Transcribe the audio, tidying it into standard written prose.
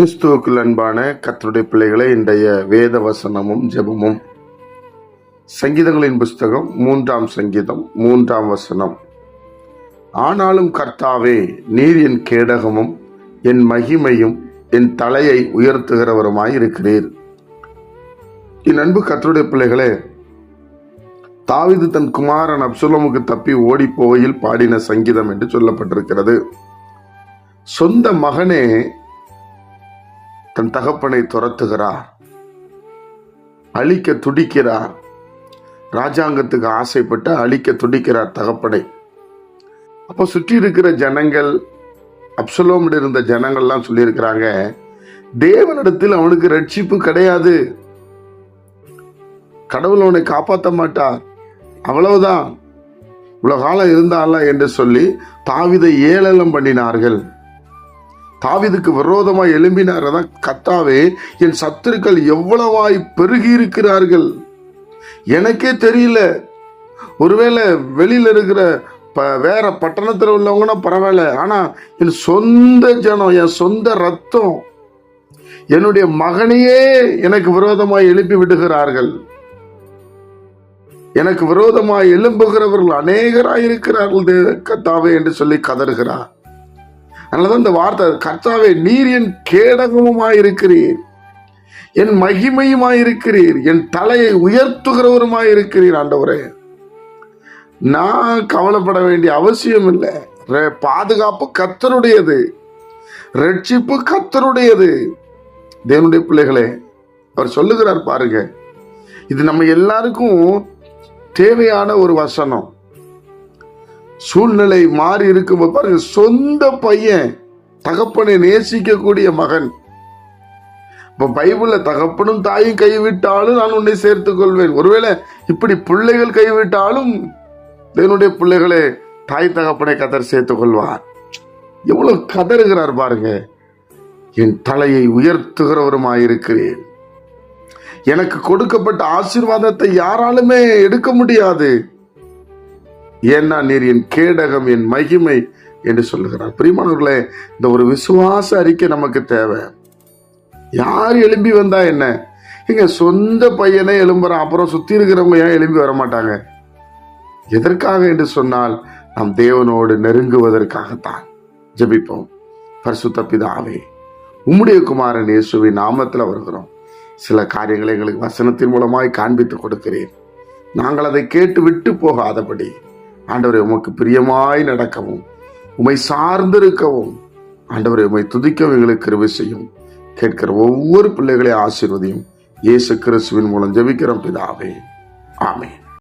கிறிஸ்துவுக்குள் அன்பான கர்த்தருடைய பிள்ளைகளை, இன்றைய வேத வசனமும் ஜெபமும் சங்கீதங்களின் புஸ்தகம் 3ஆம் சங்கீதம் 3ஆம் வசனம். ஆனாலும் கர்த்தாவே, நீர் என் கேடகமும் என் மகிமையும் என் தலையை உயர்த்துகிறவருமாய் இருக்கிறீர். என் அன்பு கர்த்தருடைய பிள்ளைகளே, தாவீது தன் குமாரன் அப்சலோமுக்கு தப்பி ஓடி போகையில் பாடின சங்கீதம் என்று சொல்லப்பட்டிருக்கிறது. சொந்த மகனே தன் தகப்பனை துரத்துகிறார், அழிக்க துடிக்கிறார். ராஜாங்கத்துக்கு ஆசைப்பட்டு அழிக்க துடிக்கிறார் தகப்பனை. அப்போ சுற்றி இருக்கிற ஜனங்கள், அப்சலோமில் இருந்த ஜனங்கள்லாம் சொல்லியிருக்கிறாங்க, தேவனிடத்தில் அவனுக்கு ரட்சிப்பு கிடையாது, கடவுள் அவனை காப்பாற்ற மாட்டார், அவ்வளவுதான், இவ்வளவு காலம் இருந்தால என்று சொல்லி தாவீதை ஏளனம் பண்ணினார்கள். தாவீதுக்கு விரோதமாய் எழும்பினார். அதான், கர்த்தாவே, என் சத்துருக்கள் எவ்வளவாய் பெருகி இருக்கிறார்கள், எனக்கே தெரியல. ஒருவேளை வெளியில இருக்கிற வேற பட்டணத்தில் உள்ளவங்கன்னா பரவாயில்ல, ஆனா என் சொந்த ஜனம், என் சொந்த ரத்தம், என்னுடைய மகனையே எனக்கு விரோதமாய் எழுப்பி விடுகிறார்கள், எனக்கு விரோதமாய் எழும்புகிறவர்கள் அநேகராய் இருக்கிறார்கள் கர்த்தாவே என்று சொல்லி கதறுகிறார். அதனாலதான் இந்த வார்த்தை, கர்த்தாவே, நீர் என் கேடகமுமாயிருக்கிறீர், என் மகிமையுமாயிருக்கிறீர், என் தலையை உயர்த்துகிறவருமாயிருக்கிறீர். ஆண்டவரே, நான் கவலைப்பட வேண்டிய அவசியம் இல்லை. பாதுகாப்பு கர்த்தருடையது, ரட்சிப்பு கர்த்தருடையது. தேவனுடைய பிள்ளைகளே, அவர் சொல்லுகிறார் பாருங்க, இது நம்ம எல்லாருக்கும் தேவையான ஒரு வசனம். சூழ்நிலை மாறி இருக்கும் பாருங்க, சொந்த பையன் தகப்பனை நேசிக்கக்கூடிய மகன். இப்ப பைபிள்ல தகப்பனும் தாயும் கைவிட்டாலும் நான் உன்னை சேர்த்துக் கொள்வேன். ஒருவேளை இப்படி பிள்ளைகள் கைவிட்டாலும் தேவனுடைய பிள்ளைகளே, தாய் தகப்பனை கர்த்தர் சேர்த்துக் கொள்வார். எவ்வளவு கதறுகிறார் பாருங்க, என் தலையை உயர்த்துகிறவருமாயிருக்கிறேன், எனக்கு கொடுக்கப்பட்ட ஆசீர்வாதத்தை யாராலுமே எடுக்க முடியாது, ஏன்னா நீர் என் கேடகம், என் மகிமை என்று சொல்லுகிறார். பிரியமானவர்களே, இந்த ஒரு விசுவாச அறிக்கை நமக்கு தேவை. யார் எழும்பி வந்தா என்ன, இங்க சொந்த பையனே எழும்புறான், அப்புறம் சுத்தி இருக்கிறவங்க ஏன் எழும்பி வர மாட்டாங்க? எதற்காக என்று சொன்னால், நாம் தேவனோடு நெருங்குவதற்காகத்தான். ஜெபிப்போம். பரிசுத்த பிதாவே, உம்முடைய குமாரன் இயேசுவின் நாமத்தில் வருகிறோம். சில காரியங்களை எங்களுக்கு வசனத்தின் மூலமாய் காண்பித்து கொடுக்கிறேன். நாங்கள் அதை கேட்டு விட்டு போகாதபடி ஆண்டவரை உமக்கு பிரியமாய் நடக்கவும், உமை சார்ந்திருக்கவும், ஆண்டவரை உமை துதிக்கவும் எங்களுக்கு கிருபை செய்யும். கேட்கிற ஒவ்வொரு பிள்ளைகளை ஆசீர்வதியும். இயேசு கிறிஸ்துவின் மூலம் ஜெபிக்கிறோம் பிதாவே, ஆமென்.